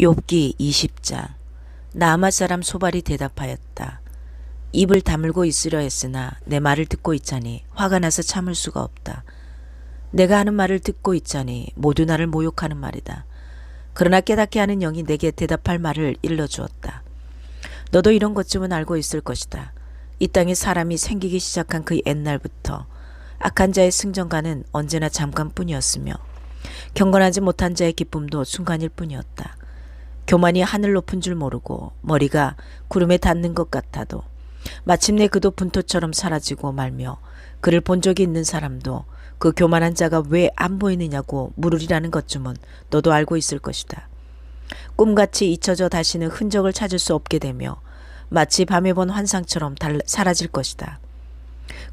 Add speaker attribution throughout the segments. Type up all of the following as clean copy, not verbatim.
Speaker 1: 욥기 20장. 나아마 사람 소발이 대답하였다. 입을 다물고 있으려 했으나 내 말을 듣고 있자니 화가 나서 참을 수가 없다. 내가 하는 말을 듣고 있자니 모두 나를 모욕하는 말이다. 그러나 깨닫게 하는 영이 내게 대답할 말을 일러주었다. 너도 이런 것쯤은 알고 있을 것이다. 이 땅에 사람이 생기기 시작한 그 옛날부터 악한 자의 승전가는 언제나 잠깐뿐이었으며 경건하지 못한 자의 기쁨도 순간일 뿐이었다. 교만이 하늘 높은 줄 모르고 머리가 구름에 닿는 것 같아도 마침내 그도 분토처럼 사라지고 말며 그를 본 적이 있는 사람도 그 교만한 자가 왜 안 보이느냐고 물으리라는 것쯤은 너도 알고 있을 것이다. 꿈같이 잊혀져 다시는 흔적을 찾을 수 없게 되며 마치 밤에 본 환상처럼 사라질 것이다.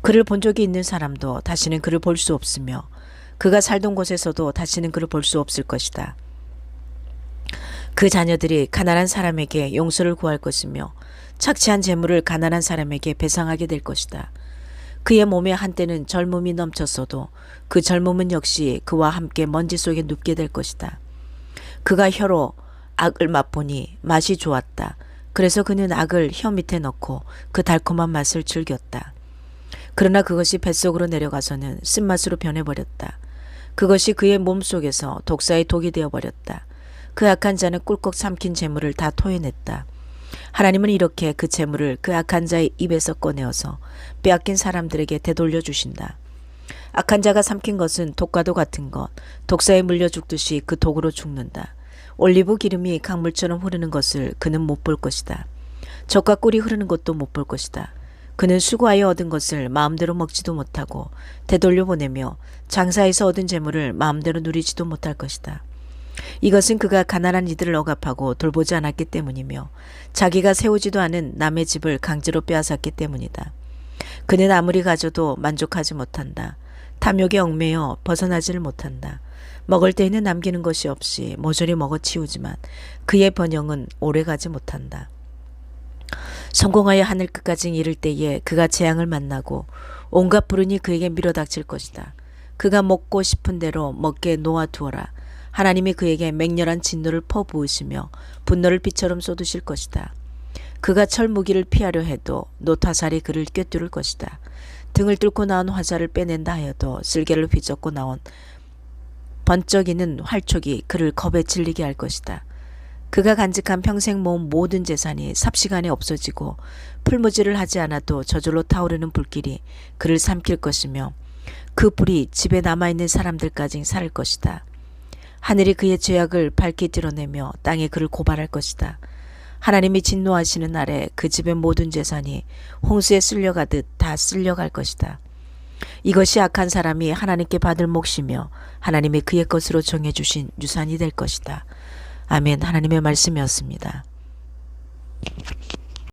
Speaker 1: 그를 본 적이 있는 사람도 다시는 그를 볼 수 없으며 그가 살던 곳에서도 다시는 그를 볼 수 없을 것이다. 그 자녀들이 가난한 사람에게 용서를 구할 것이며 착취한 재물을 가난한 사람에게 배상하게 될 것이다. 그의 몸에 한때는 젊음이 넘쳤어도 그 젊음은 역시 그와 함께 먼지 속에 눕게 될 것이다. 그가 혀로 악을 맛보니 맛이 좋았다. 그래서 그는 악을 혀 밑에 넣고 그 달콤한 맛을 즐겼다. 그러나 그것이 뱃속으로 내려가서는 쓴맛으로 변해버렸다. 그것이 그의 몸속에서 독사의 독이 되어버렸다. 그 악한 자는 꿀꺽 삼킨 재물을 다 토해냈다. 하나님은 이렇게 그 재물을 그 악한 자의 입에서 꺼내어서 빼앗긴 사람들에게 되돌려 주신다. 악한 자가 삼킨 것은 독과도 같은 것, 독사에 물려 죽듯이 그 독으로 죽는다. 올리브 기름이 강물처럼 흐르는 것을 그는 못 볼 것이다. 젖과 꿀이 흐르는 것도 못 볼 것이다. 그는 수고하여 얻은 것을 마음대로 먹지도 못하고 되돌려 보내며 장사해서 얻은 재물을 마음대로 누리지도 못할 것이다. 이것은 그가 가난한 이들을 억압하고 돌보지 않았기 때문이며 자기가 세우지도 않은 남의 집을 강제로 빼앗았기 때문이다. 그는 아무리 가져도 만족하지 못한다. 탐욕에 얽매여 벗어나지를 못한다. 먹을 때에는 남기는 것이 없이 모조리 먹어치우지만 그의 번영은 오래가지 못한다. 성공하여 하늘 끝까지 이를 때에 그가 재앙을 만나고 온갖 불운이 그에게 밀어닥칠 것이다. 그가 먹고 싶은 대로 먹게 놓아두어라. 하나님이 그에게 맹렬한 진노를 퍼부으시며 분노를 비처럼 쏟으실 것이다. 그가 철무기를 피하려 해도 노타살이 그를 꿰뚫을 것이다. 등을 뚫고 나온 화살을 빼낸다 하여도 쓸개를 휘젓고 나온 번쩍이는 활촉이 그를 겁에 질리게 할 것이다. 그가 간직한 평생 모은 모든 재산이 삽시간에 없어지고 풀무지를 하지 않아도 저절로 타오르는 불길이 그를 삼킬 것이며 그 불이 집에 남아있는 사람들까지 살을 것이다. 하늘이 그의 죄악을 밝히 드러내며 땅에 그를 고발할 것이다. 하나님이 진노하시는 날에 그 집의 모든 재산이 홍수에 쓸려가듯 다 쓸려갈 것이다. 이것이 악한 사람이 하나님께 받을 몫이며 하나님이 그의 것으로 정해주신 유산이 될 것이다. 아멘. 하나님의 말씀이었습니다.